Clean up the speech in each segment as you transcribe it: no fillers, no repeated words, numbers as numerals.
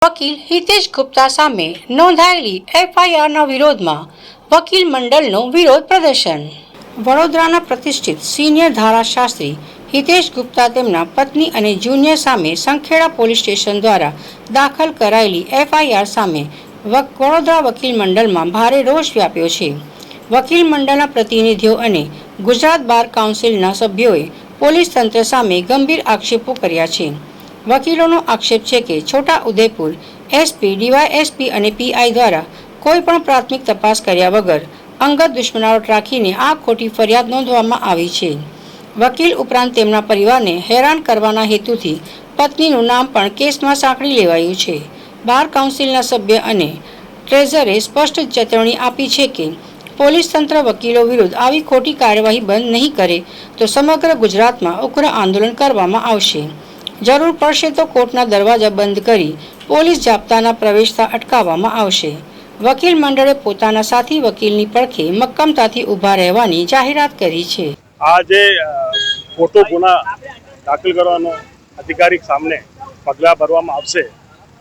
વકીલ હિતેશ ગુપ્તા સામે નોંધાયેલી એફઆઈઆરના વિરોધમાં વકીલ મંડળનું વિરોધ પ્રદર્શન. વડોદરાના પ્રતિષ્ઠિત સિનિયર ધારાશાસ્ત્રી હિતેશ ગુપ્તા તેમના પત્ની અને જુનિયર સામે સંખેડા પોલીસ સ્ટેશન દ્વારા દાખલ કરાયેલી એફઆઈઆર સામે વડોદરા વકીલ મંડળમાં ભારે રોષ વ્યાપ્યો છે. વકીલ મંડળના પ્રતિનિધિઓ અને ગુજરાત બાર કાઉન્સિલના સભ્યોએ પોલીસ તંત્ર સામે ગંભીર આક્ષેપો કર્યા છે. વકીલોનો આક્ષેપ છે કે છોટા ઉદેપુર એસપી, ડીવાયએસપી અને પીઆઈ દ્વારા કોઈ પણ પ્રાથમિક તપાસ કર્યા વગર અંગત દુશ્મનાવટ રાખીને આ ખોટી ફરિયાદ નોંધવામાં આવી છે. વકીલ ઉપરાંત તેમના પરિવારને હેરાન કરવાના હેતુથી પત્નીનું નામ પણ કેસમાં સાંકળી લેવાયું છે. બાર કાઉન્સિલના સભ્ય અને ટ્રેઝરે સ્પષ્ટ ચેતવણી આપી છે કે પોલીસ તંત્ર વકીલો વિરુદ્ધ આવી ખોટી કાર્યવાહી બંધ નહીં કરે તો સમગ્ર ગુજરાતમાં ઉગ્ર આંદોલન કરવામાં આવશે. જરૂર પડશે તો કોર્ટના દરવાજા બંધ કરી પોલીસ જાપ્તાના પ્રવેશતા અટકાવવામાં આવશે. વકીલ મંડળે પોતાના સાથી વકીલની પડખે મક્કમતાથી ઊભા રહેવાની જાહેરાત કરી છે. આ જે ખોટો ગુના દાખલ કરવાનો અધિકારી સામે પગલાં ભરવામાં આવશે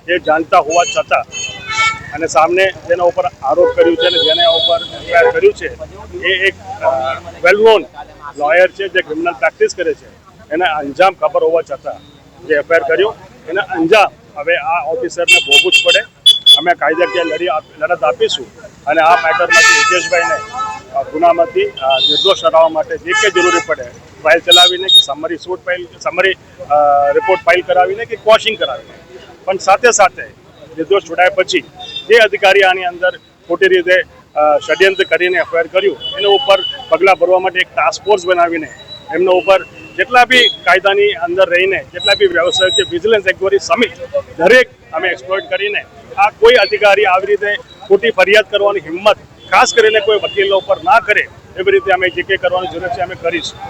એ જાણતા હોવા છતાં અને સામે જેના ઉપર આરોપ કર્યું છે અને જેના ઉપર એફઆઈઆર કર્યું છે એ એક વેલ નોન લોયર છે જે ક્રિમિનલ પ્રેક્ટિસ કરે છે. એને અંજામ ખબર હોવા છતાં જે એફઆઈઆર કર્યું એને અંજામ હવે આ ઓફિસરને ભોગવવું જ પડે. અમે કાયદાકીય લડત આપીશું અને આ મેટરમાંથી હિતેશભાઈને ગુનામાંથી નિર્દોષ ઠરાવવા માટે જે કંઈ જરૂરી પડે ફાઇલ ચલાવીને કે સમરી રિપોર્ટ ફાઇલ કરાવીને કે ક્વોશિંગ કરાવીને, પણ સાથે સાથે નિર્દોષ છોડાયા પછી જે અધિકારી આની અંદર ખોટી રીતે ષડયંત્ર કરીને એફઆઈઆર કર્યું એના ઉપર પગલાં ભરવા માટે એક ટાસ્ક ફોર્સ બનાવીને એમના ઉપર જેટલા બી કાયદાની અંદર રહીને જેટલા બી વ્યવસાય છે વિજિલન્સ ઇન્ક્વાયરી સમિટ દરેક અમે એક્સપ્લોઇટ કરીને આ કોઈ અધિકારી આવી રીતે ખોટી ફરિયાદ કરવાની હિંમત ખાસ કરીને કોઈ વકીલો ઉપર ના કરે એવી રીતે અમે જે કંઈ કરવાની જરૂર છે અમે કરીશું.